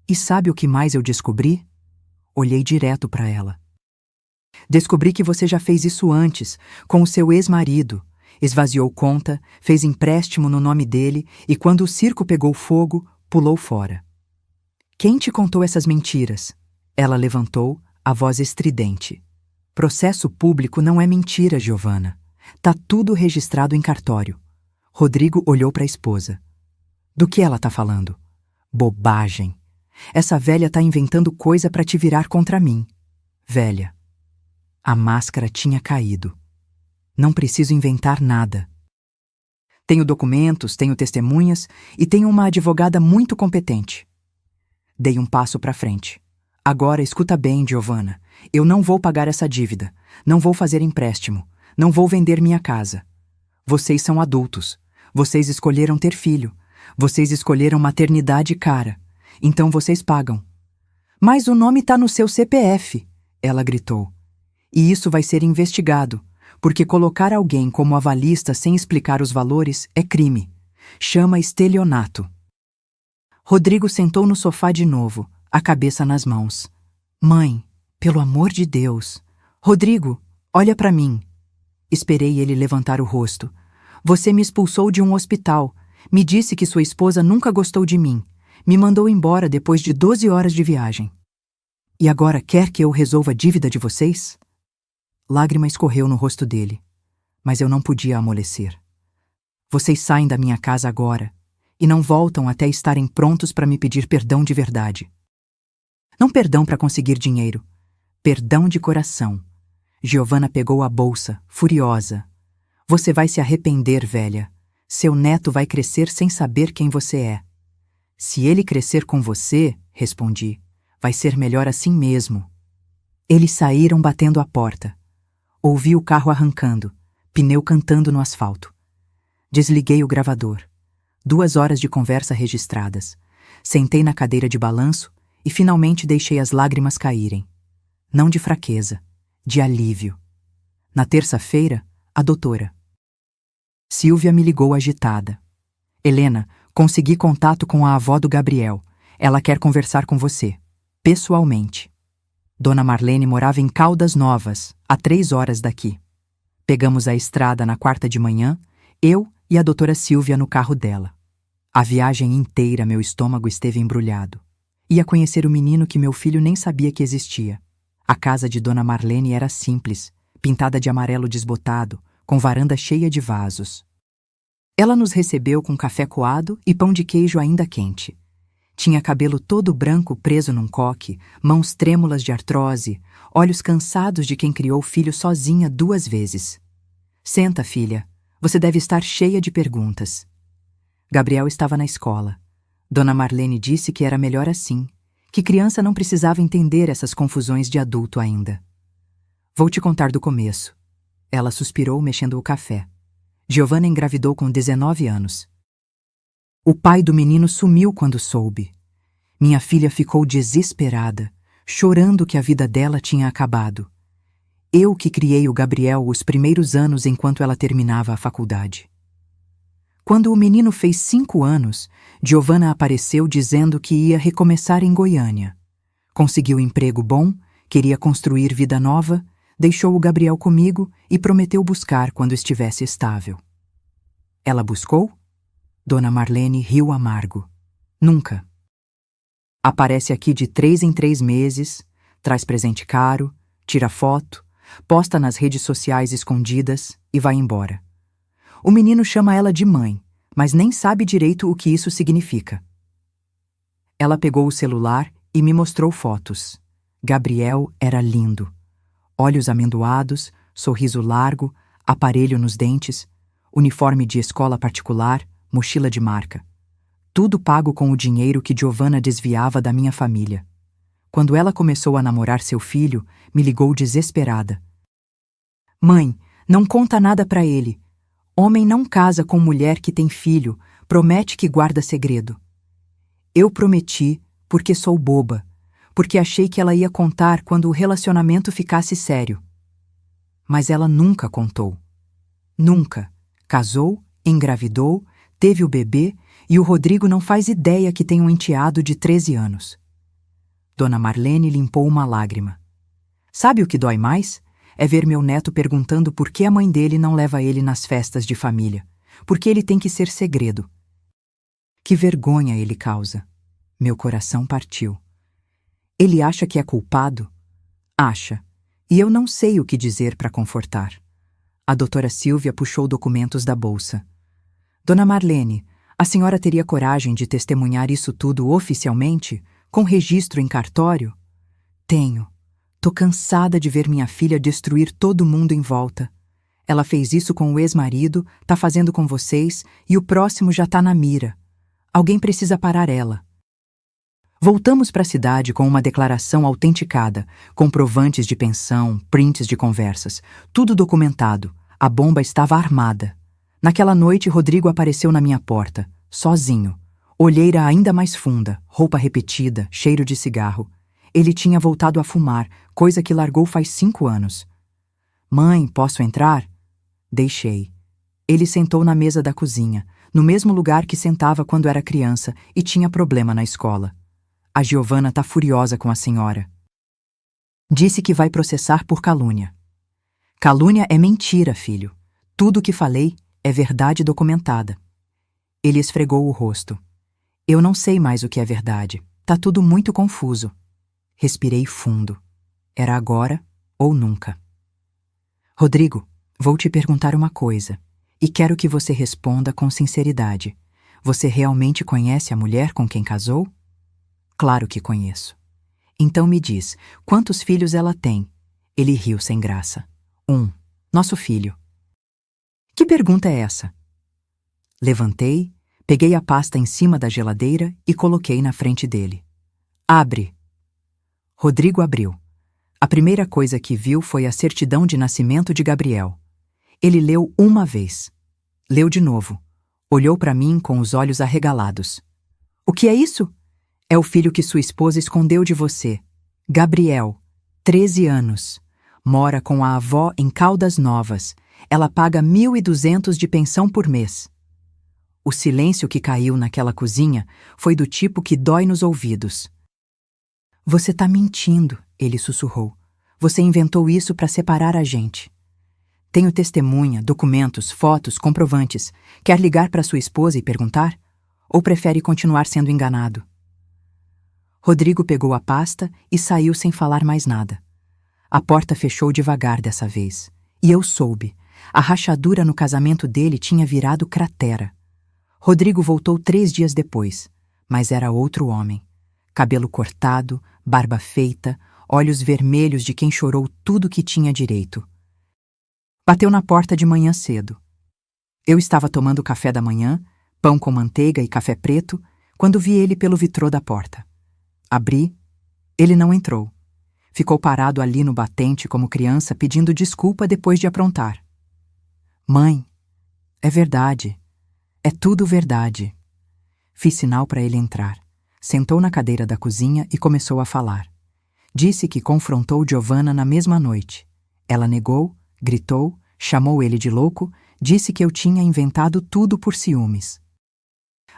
[SPEAKER 1] E sabe o que mais eu descobri? Olhei direto para ela. Descobri que você já fez isso antes, com o seu ex-marido. Esvaziou conta, fez empréstimo no nome dele e quando o circo pegou fogo, pulou fora. Quem te contou essas mentiras? Ela levantou, a voz estridente. Processo público não é mentira, Giovanna. Tá tudo registrado em cartório. Rodrigo olhou para a esposa. Do que ela tá falando? Bobagem. Essa velha tá inventando coisa para te virar contra mim. Velha. A máscara tinha caído. Não preciso inventar nada. Tenho documentos, tenho testemunhas e tenho uma advogada muito competente. Dei um passo para frente. Agora escuta bem, Giovanna. Eu não vou pagar essa dívida. Não vou fazer empréstimo. Não vou vender minha casa. Vocês são adultos. Vocês escolheram ter filho. Vocês escolheram maternidade cara. Então vocês pagam. Mas o nome tá no seu CPF, ela gritou. E isso vai ser investigado, porque colocar alguém como avalista sem explicar os valores é crime. Chama estelionato. Rodrigo sentou no sofá de novo, a cabeça nas mãos. Mãe, pelo amor de Deus. Rodrigo, olha para mim. Esperei ele levantar o rosto. Você me expulsou de um hospital. Me disse que sua esposa nunca gostou de mim. Me mandou embora depois de 12 horas de viagem. E agora quer que eu resolva a dívida de vocês? Lágrima escorreu no rosto dele. Mas eu não podia amolecer. Vocês saem da minha casa agora e não voltam até estarem prontos para me pedir perdão de verdade. Não perdão para conseguir dinheiro. Perdão de coração. Giovanna pegou a bolsa, furiosa. Você vai se arrepender, velha. Seu neto vai crescer sem saber quem você é. Se ele crescer com você, respondi, vai ser melhor assim mesmo. Eles saíram batendo a porta. Ouvi o carro arrancando, pneu cantando no asfalto. Desliguei o gravador. 2 horas de conversa registradas. Sentei na cadeira de balanço e finalmente deixei as lágrimas caírem. Não de fraqueza, de alívio. Na terça-feira, a doutora. Silvia me ligou agitada. Helena, consegui contato com a avó do Gabriel. Ela quer conversar com você, pessoalmente. Dona Marlene morava em Caldas Novas, a 3 horas daqui. Pegamos a estrada na quarta de manhã, eu e a doutora Silvia no carro dela. A viagem inteira meu estômago esteve embrulhado. Ia conhecer o menino que meu filho nem sabia que existia. A casa de Dona Marlene era simples, pintada de amarelo desbotado, com varanda cheia de vasos. Ela nos recebeu com café coado e pão de queijo ainda quente. Tinha cabelo todo branco preso num coque, mãos trêmulas de artrose, olhos cansados de quem criou filho sozinha 2 vezes. Senta, filha. Você deve estar cheia de perguntas. Gabriel estava na escola. Dona Marlene disse que era melhor assim, que criança não precisava entender essas confusões de adulto ainda. Vou te contar do começo. Ela suspirou, mexendo o café. Giovanna engravidou com 19 anos. O pai do menino sumiu quando soube. Minha filha ficou desesperada, chorando que a vida dela tinha acabado. Eu que criei o Gabriel os primeiros anos enquanto ela terminava a faculdade. Quando o menino fez 5 anos, Giovanna apareceu dizendo que ia recomeçar em Goiânia. Conseguiu emprego bom, Queria construir vida nova, deixou o Gabriel comigo e prometeu buscar quando estivesse estável. Ela buscou? Dona Marlene riu amargo. Nunca. Aparece aqui de 3 em 3 meses, traz presente caro, tira foto, posta nas redes sociais escondidas e vai embora. O menino chama ela de mãe, mas nem sabe direito o que isso significa. Ela pegou o celular e me mostrou fotos. Gabriel era lindo. Olhos amendoados, sorriso largo, aparelho nos dentes, uniforme de escola particular, mochila de marca. Tudo pago com o dinheiro que Giovanna desviava da minha família. Quando ela começou a namorar seu filho, me ligou desesperada. Mãe, não conta nada pra ele. Homem não casa com mulher que tem filho, promete que guarda segredo. Eu prometi porque sou boba, porque achei que ela ia contar quando o relacionamento ficasse sério. Mas ela nunca contou. Nunca. Casou, engravidou, teve o bebê e o Rodrigo não faz ideia que tem um enteado de 13 anos. Dona Marlene limpou uma lágrima. Sabe o que dói mais? É ver meu neto perguntando por que a mãe dele não leva ele nas festas de família. Porque ele tem que ser segredo. Que vergonha ele causa. Meu coração partiu. Ele acha que é culpado? Acha. E eu não sei o que dizer para confortar. A doutora Silvia puxou documentos da bolsa. Dona Marlene, a senhora teria coragem de testemunhar isso tudo oficialmente, com registro em cartório? Tenho. Tô cansada de ver minha filha destruir todo mundo em volta. Ela fez isso com o ex-marido, tá fazendo com vocês, e o próximo já tá na mira. Alguém precisa parar ela. Voltamos para a cidade com uma declaração autenticada, comprovantes de pensão, prints de conversas, tudo documentado. A bomba estava armada. Naquela noite, Rodrigo apareceu na minha porta, sozinho. Olheira ainda mais funda, roupa repetida, cheiro de cigarro. Ele tinha voltado a fumar, coisa que largou faz 5 anos. Mãe, posso entrar? Deixei. Ele sentou na mesa da cozinha, no mesmo lugar que sentava quando era criança e tinha problema na escola. A Giovanna tá furiosa com a senhora. Disse que vai processar por calúnia. Calúnia é mentira, filho. Tudo o que falei é verdade documentada. Ele esfregou o rosto. Eu não sei mais o que é verdade. Tá tudo muito confuso. Respirei fundo. Era agora ou nunca. Rodrigo, vou te perguntar uma coisa, e quero que você responda com sinceridade. Você realmente conhece a mulher com quem casou? Claro que conheço. Então me diz, quantos filhos ela tem? Ele riu sem graça. 1. Nosso filho. Que pergunta é essa? Levantei, peguei a pasta em cima da geladeira e coloquei na frente dele. Abre. Rodrigo abriu. A primeira coisa que viu foi a certidão de nascimento de Gabriel. Ele leu uma vez. Leu de novo. Olhou para mim com os olhos arregalados. O que é isso? É o filho que sua esposa escondeu de você. Gabriel, 13 anos. Mora com a avó em Caldas Novas. Ela paga 1.200 de pensão por mês. O silêncio que caiu naquela cozinha foi do tipo que dói nos ouvidos. Você tá mentindo, ele sussurrou. Você inventou isso para separar a gente. Tenho testemunha, documentos, fotos, comprovantes. Quer ligar para sua esposa e perguntar? Ou prefere continuar sendo enganado? Rodrigo pegou a pasta e saiu sem falar mais nada. A porta fechou devagar dessa vez. E eu soube. A rachadura no casamento dele tinha virado cratera. Rodrigo voltou 3 dias depois, mas era outro homem. Cabelo cortado, barba feita, olhos vermelhos de quem chorou tudo que tinha direito. Bateu na porta de manhã cedo. Eu estava tomando café da manhã, pão com manteiga e café preto, quando vi ele pelo vitrô da porta. Abri. Ele não entrou. Ficou parado ali no batente como criança pedindo desculpa depois de aprontar. Mãe, é verdade. É tudo verdade. Fiz sinal para ele entrar. Sentou na cadeira da cozinha e começou a falar. Disse que confrontou Giovanna na mesma noite. Ela negou, gritou, chamou ele de louco, disse que eu tinha inventado tudo por ciúmes.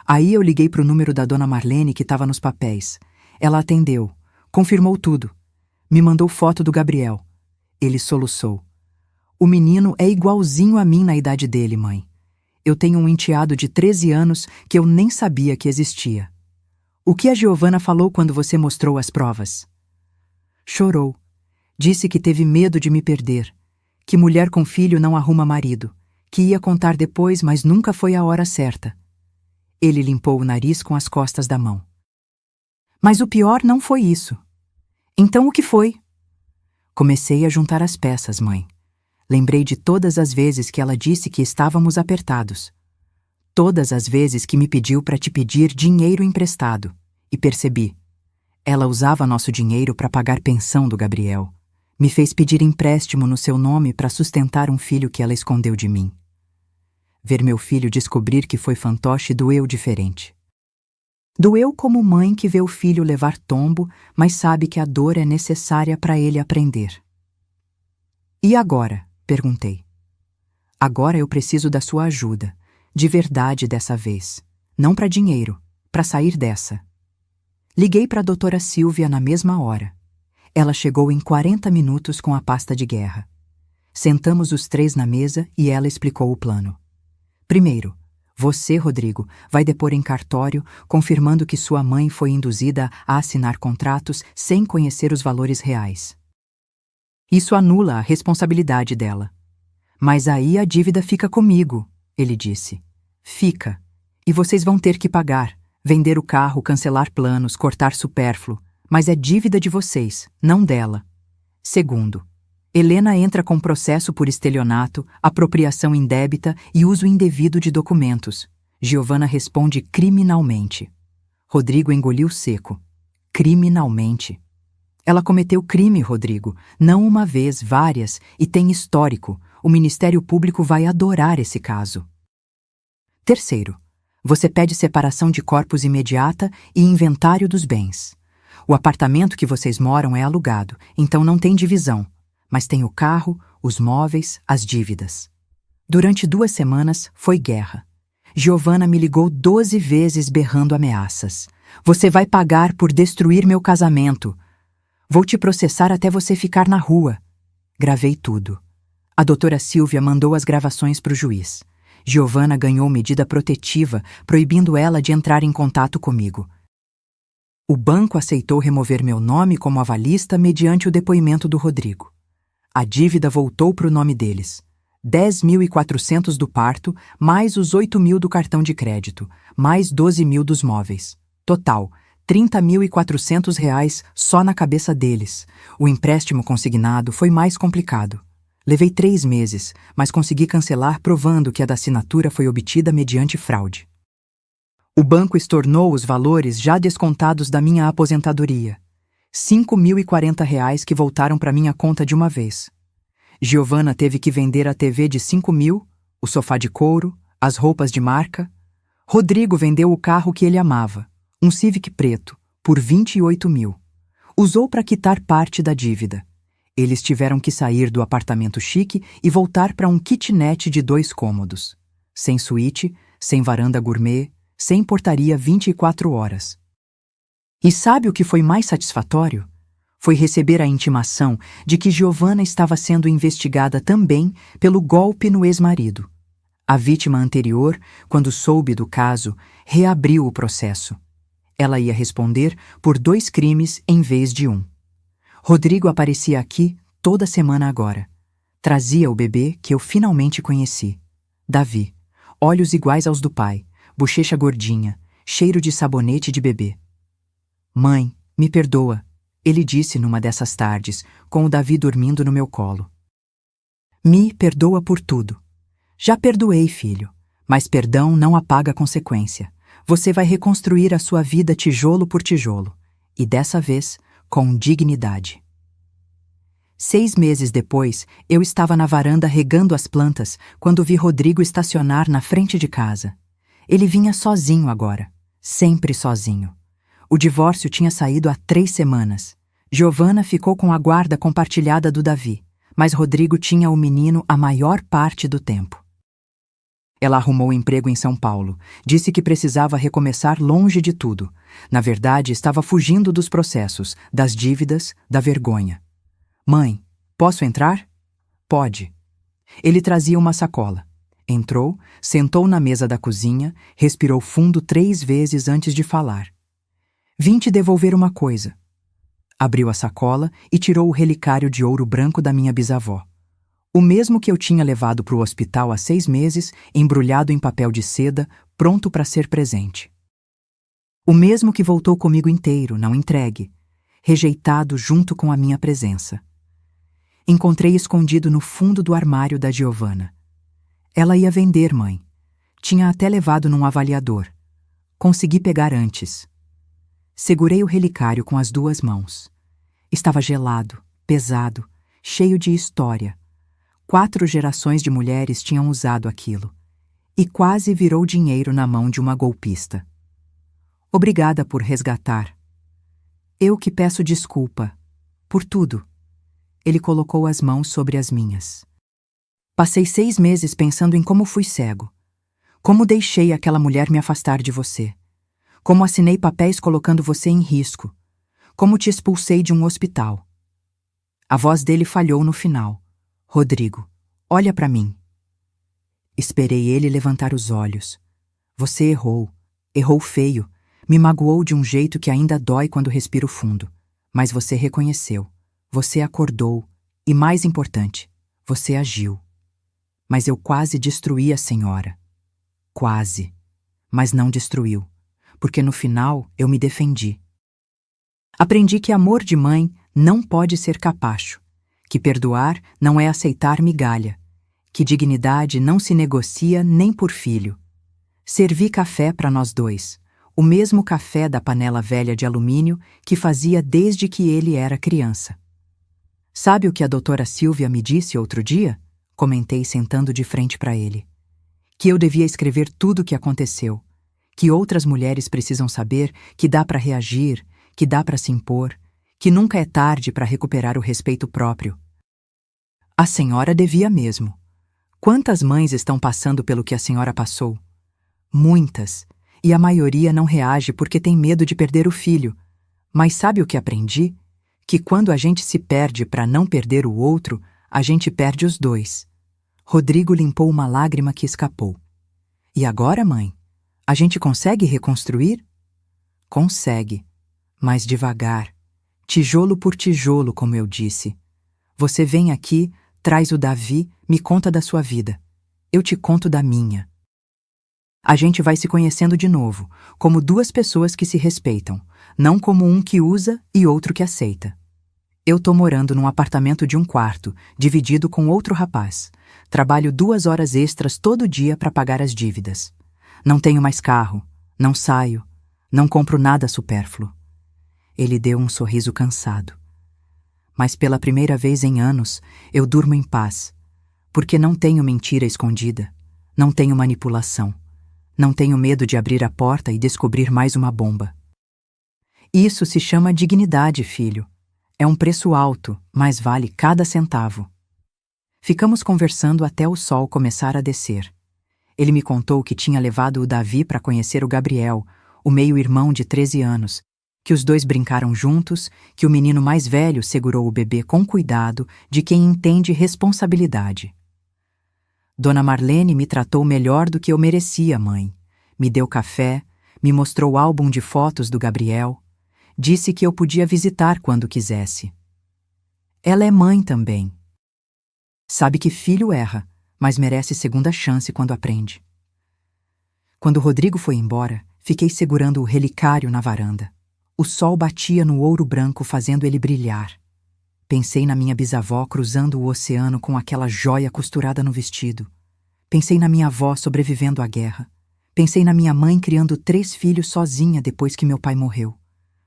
[SPEAKER 1] Aí eu liguei para o número da dona Marlene que estava nos papéis. Ela atendeu, confirmou tudo. Me mandou foto do Gabriel. Ele soluçou. O menino é igualzinho a mim na idade dele, mãe. Eu tenho um enteado de 13 anos que eu nem sabia que existia. O que a Giovana falou quando você mostrou as provas? Chorou. Disse que teve medo de me perder, que mulher com filho não arruma marido, que ia contar depois, mas nunca foi a hora certa. Ele limpou o nariz com as costas da mão. Mas o pior não foi isso. Então o que foi? Comecei a juntar as peças, mãe. Lembrei de todas as vezes que ela disse que estávamos apertados. Todas as vezes que me pediu para te pedir dinheiro emprestado. E percebi. Ela usava nosso dinheiro para pagar pensão do Gabriel. Me fez pedir empréstimo no seu nome para sustentar um filho que ela escondeu de mim. Ver meu filho descobrir que foi fantoche doeu diferente. Doeu como mãe que vê o filho levar tombo, mas sabe que a dor é necessária para ele aprender. E agora? Perguntei. Agora eu preciso da sua ajuda, de verdade dessa vez. Não para dinheiro, para sair dessa. Liguei para a doutora Silvia na mesma hora. Ela chegou em 40 minutos com a pasta de guerra. Sentamos os três na mesa e ela explicou o plano. Primeiro, você, Rodrigo, vai depor em cartório, confirmando que sua mãe foi induzida a assinar contratos sem conhecer os valores reais. Isso anula a responsabilidade dela. Mas aí a dívida fica comigo, ele disse. Fica. E vocês vão ter que pagar, vender o carro, cancelar planos, cortar supérfluo. Mas é dívida de vocês, não dela. Segundo, Helena entra com processo por estelionato, apropriação indébita e uso indevido de documentos. Giovana responde criminalmente. Rodrigo engoliu seco. Criminalmente. Ela cometeu crime, Rodrigo, não uma vez, várias, e tem histórico. O Ministério Público vai adorar esse caso. Terceiro, você pede separação de corpos imediata e inventário dos bens. O apartamento que vocês moram é alugado, então não tem divisão, mas tem o carro, os móveis, as dívidas. Durante 2 semanas foi guerra. Giovana me ligou 12 vezes berrando ameaças. Você vai pagar por destruir meu casamento. Vou te processar até você ficar na rua. Gravei tudo. A doutora Silvia mandou as gravações para o juiz. Giovana ganhou medida protetiva, proibindo ela de entrar em contato comigo. O banco aceitou remover meu nome como avalista mediante o depoimento do Rodrigo. A dívida voltou para o nome deles. 10.400 do parto, mais os 8.000 do cartão de crédito, mais 12.000 dos móveis. Total, R$ 30.400 só na cabeça deles. O empréstimo consignado foi mais complicado. Levei 3 meses, mas consegui cancelar provando que a da assinatura foi obtida mediante fraude. O banco estornou os valores já descontados da minha aposentadoria. R$ 5.040 que voltaram para minha conta de uma vez. Giovana teve que vender a TV de 5.000, o sofá de couro, as roupas de marca. Rodrigo vendeu o carro que ele amava, um Civic preto, por 28.000. Usou para quitar parte da dívida. Eles tiveram que sair do apartamento chique e voltar para um kitnet de 2 cômodos. Sem suíte, sem varanda gourmet, sem portaria 24 horas. E sabe o que foi mais satisfatório? Foi receber a intimação de que Giovana estava sendo investigada também pelo golpe no ex-marido. A vítima anterior, quando soube do caso, reabriu o processo. Ela ia responder por 2 crimes em vez de 1. Rodrigo aparecia aqui toda semana agora. Trazia o bebê que eu finalmente conheci. Davi. Olhos iguais aos do pai. Bochecha gordinha, cheiro de sabonete de bebê. Mãe, me perdoa, ele disse numa dessas tardes, com o Davi dormindo no meu colo. Me perdoa por tudo. Já perdoei, filho, mas perdão não apaga a consequência. Você vai reconstruir a sua vida tijolo por tijolo, e dessa vez, com dignidade. 6 meses depois, eu estava na varanda regando as plantas quando vi Rodrigo estacionar na frente de casa. Ele vinha sozinho agora, sempre sozinho. O divórcio tinha saído há 3 semanas. Giovana ficou com a guarda compartilhada do Davi, mas Rodrigo tinha o menino a maior parte do tempo. Ela arrumou emprego em São Paulo. Disse que precisava recomeçar longe de tudo. Na verdade, estava fugindo dos processos, das dívidas, da vergonha. Mãe, posso entrar? Pode. Ele trazia uma sacola. Entrou, sentou na mesa da cozinha, respirou fundo 3 vezes antes de falar. Vim te devolver uma coisa. Abriu a sacola e tirou o relicário de ouro branco da minha bisavó. O mesmo que eu tinha levado para o hospital há 6 meses, embrulhado em papel de seda, pronto para ser presente. O mesmo que voltou comigo inteiro, não entregue, rejeitado junto com a minha presença. Encontrei escondido no fundo do armário da Giovanna. Ela ia vender, mãe. Tinha até levado num avaliador. Consegui pegar antes. Segurei o relicário com as 2 mãos. Estava gelado, pesado, cheio de história. 4 gerações de mulheres tinham usado aquilo. E quase virou dinheiro na mão de uma golpista. Obrigada por resgatar. Eu que peço desculpa. Por tudo. Ele colocou as mãos sobre as minhas. Passei 6 meses pensando em como fui cego. Como deixei aquela mulher me afastar de você. Como assinei papéis colocando você em risco. Como te expulsei de um hospital. A voz dele falhou no final. Rodrigo, olha para mim. Esperei ele levantar os olhos. Você errou. Errou feio. Me magoou de um jeito que ainda dói quando respiro fundo. Mas você reconheceu. Você acordou. E mais importante, você agiu. Mas eu quase destruí a senhora. Quase. Mas não destruiu. Porque no final eu me defendi. Aprendi que amor de mãe não pode ser capacho. Que perdoar não é aceitar migalha. Que dignidade não se negocia nem por filho. Servi café para nós 2. O mesmo café da panela velha de alumínio que fazia desde que ele era criança. Sabe o que a doutora Silvia me disse outro dia? Comentei sentando de frente para ele. Que eu devia escrever tudo o que aconteceu. Que outras mulheres precisam saber que dá para reagir, que dá para se impor, que nunca é tarde para recuperar o respeito próprio. A senhora devia mesmo. Quantas mães estão passando pelo que a senhora passou? Muitas. E a maioria não reage porque tem medo de perder o filho. Mas sabe o que aprendi? Que quando a gente se perde para não perder o outro, a gente perde os 2. Rodrigo limpou uma lágrima que escapou. E agora, mãe? A gente consegue reconstruir? Consegue. Mas devagar. Tijolo por tijolo, como eu disse. Você vem aqui, traz o Davi, me conta da sua vida. Eu te conto da minha. A gente vai se conhecendo de novo, como 2 pessoas que se respeitam, não como um que usa e outro que aceita. Eu tô morando num apartamento de 1 quarto, dividido com outro rapaz. Trabalho 2 horas extras todo dia para pagar as dívidas. Não tenho mais carro, não saio, não compro nada supérfluo. Ele deu um sorriso cansado. Mas pela primeira vez em anos, eu durmo em paz, porque não tenho mentira escondida, não tenho manipulação. Não tenho medo de abrir a porta e descobrir mais uma bomba. Isso se chama dignidade, filho. É um preço alto, mas vale cada centavo. Ficamos conversando até o sol começar a descer. Ele me contou que tinha levado o Davi para conhecer o Gabriel, o meio-irmão de 13 anos, que os 2 brincaram juntos, que o menino mais velho segurou o bebê com cuidado de quem entende responsabilidade. Dona Marlene me tratou melhor do que eu merecia, mãe. Me deu café, me mostrou o álbum de fotos do Gabriel, disse que eu podia visitar quando quisesse. Ela é mãe também. Sabe que filho erra, mas merece segunda chance quando aprende. Quando Rodrigo foi embora, fiquei segurando o relicário na varanda. O sol batia no ouro branco, fazendo ele brilhar. Pensei na minha bisavó cruzando o oceano com aquela joia costurada no vestido. Pensei na minha avó sobrevivendo à guerra. Pensei na minha mãe criando 3 filhos sozinha depois que meu pai morreu.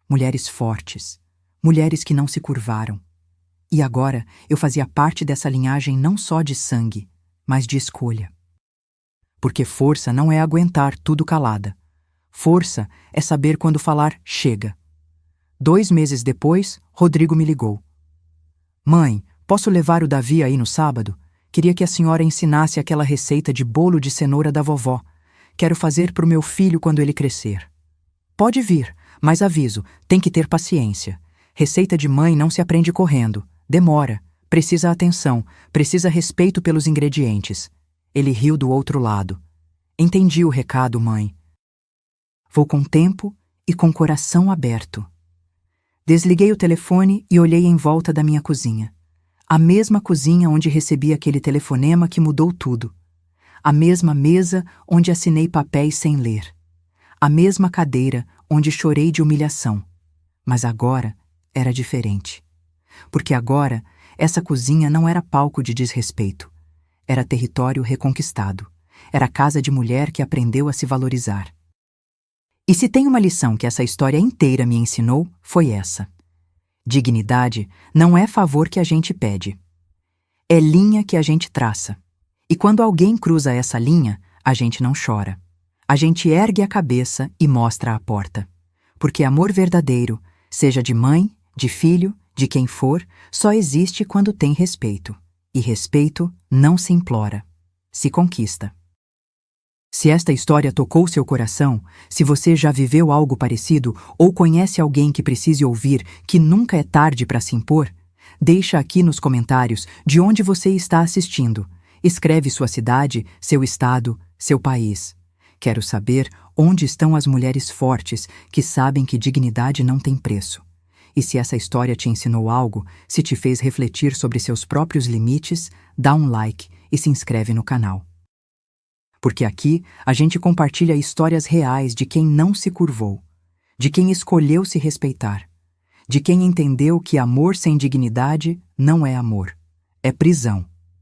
[SPEAKER 1] Mulheres fortes. Mulheres que não se curvaram. E agora eu fazia parte dessa linhagem não só de sangue, mas de escolha. Porque força não é aguentar tudo calada. Força é saber quando falar chega. 2 meses depois, Rodrigo me ligou. Mãe, posso levar o Davi aí no sábado? Queria que a senhora ensinasse aquela receita de bolo de cenoura da vovó. Quero fazer para o meu filho quando ele crescer. Pode vir, mas aviso, tem que ter paciência. Receita de mãe não se aprende correndo. Demora, precisa atenção, precisa respeito pelos ingredientes. Ele riu do outro lado. Entendi o recado, mãe. Vou com tempo e com coração aberto. Desliguei o telefone e olhei em volta da minha cozinha. A mesma cozinha onde recebi aquele telefonema que mudou tudo. A mesma mesa onde assinei papéis sem ler. A mesma cadeira onde chorei de humilhação. Mas agora era diferente. Porque agora essa cozinha não era palco de desrespeito. Era território reconquistado. Era casa de mulher que aprendeu a se valorizar. E se tem uma lição que essa história inteira me ensinou, foi essa. Dignidade não é favor que a gente pede. É linha que a gente traça. E quando alguém cruza essa linha, a gente não chora. A gente ergue a cabeça e mostra a porta. Porque amor verdadeiro, seja de mãe, de filho, de quem for, só existe quando tem respeito. E respeito não se implora, se conquista. Se esta história tocou seu coração, se você já viveu algo parecido ou conhece alguém que precise ouvir que nunca é tarde para se impor, deixa aqui nos comentários de onde você está assistindo. Escreve sua cidade, seu estado, seu país. Quero saber onde estão as mulheres fortes que sabem que dignidade não tem preço. E se essa história te ensinou algo, se te fez refletir sobre seus próprios limites, dá um like e se inscreve no canal. Porque aqui a gente compartilha histórias reais de quem não se curvou, de quem escolheu se respeitar, de quem entendeu que amor sem dignidade não é amor, é prisão.